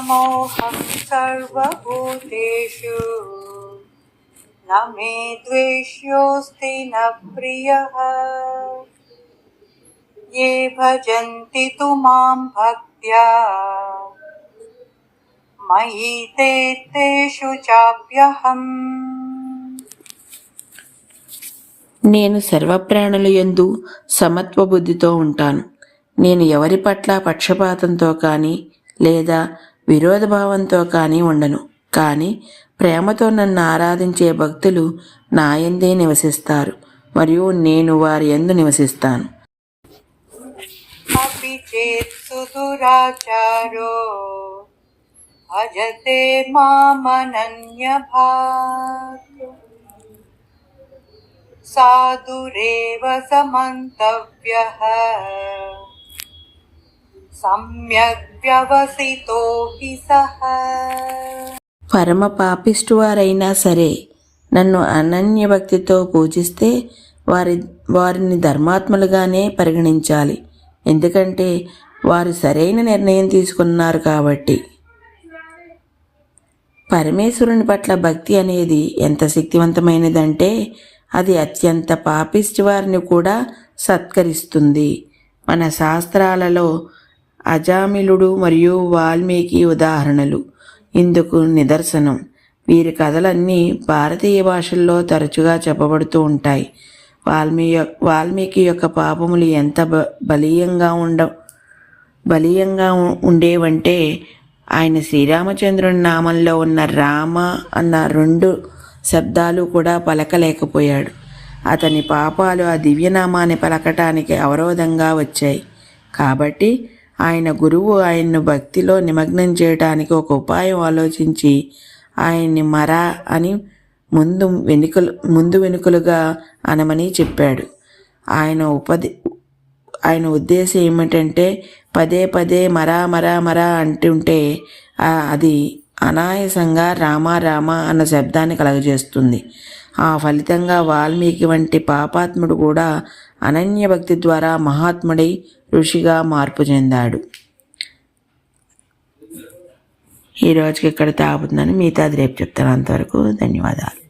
समोऽहं सर्वभूतेषु न मे द्वेष्योऽस्ति न प्रियः ये भजन्ति तु मां भक्त्या मयि ते तेषु चाप्यहम्. నేను సర్వప్రాణుల యందు సమత్వ బుద్ధితో ఉంటాను. నేను ఎవరి పట్ల పక్షపాతంతో కానీ లేదా విరోధభావంతో కానీ ఉండను. కానీ ప్రేమతో నన్ను ఆరాధించే భక్తులు నా యందే నివసిస్తారు మరియు నేను వారి యందు నివసిస్తాను. अपि चेत् सुदुराचारो भजते मामनन्यभाक् साधुरेव समन्तव्यः सम्यक् व्यवसितो हि सः. పరమ పాపిష్టి వారైనా సరే నన్ను అనన్య భక్తితో పూజిస్తే వారిని ధర్మాత్ములుగానే పరిగణించాలి. ఎందుకంటే వారు సరైన నిర్ణయం తీసుకున్నారు కాబట్టి. పరమేశ్వరుని పట్ల భక్తి అనేది ఎంత శక్తివంతమైనదంటే అది అత్యంత పాపిష్టి వారిని కూడా సత్కరిస్తుంది. మన శాస్త్రాలలో అజామిలుడు మరియు వాల్మీకి ఉదాహరణలు ఇందుకు నిదర్శనం. వీరి కథలన్నీ భారతీయ భాషల్లో తరచుగా చెప్పబడుతూ ఉంటాయి. వాల్మీకి యొక్క పాపములు ఎంత బలీయంగా ఉండేవంటే ఆయన శ్రీరామచంద్రుని నామంలో ఉన్న రామ అన్న 2 శబ్దాలు కూడా పలకలేకపోయాడు. అతని పాపాలు ఆ దివ్యనామాన్ని పలకటానికి అవరోధంగా వచ్చాయి. కాబట్టి ఆయన గురువు ఆయన్ను భక్తిలో నిమగ్నం చేయడానికి ఒక ఉపాయం ఆలోచించి ఆయన్ని మరా అని ముందు వెనుకలుగా అనమని చెప్పాడు. ఆయన ఉద్దేశం ఏమిటంటే పదే పదే మరా మరా మరా అంటుంటే అది అనాయాసంగా రామ రామ అన్న శబ్దాన్ని కలగజేస్తుంది. ఆ ఫలితంగా వాల్మీకి వంటి పాపాత్ముడు కూడా అనన్య భక్తి ద్వారా మహాత్ముడై ఋషిగా మార్పు చెందాడు. ఈ రోజుకి ఇక్కడ తాగుతుందని మిగతాది రేపు చెప్తాను. అంతవరకు ధన్యవాదాలు.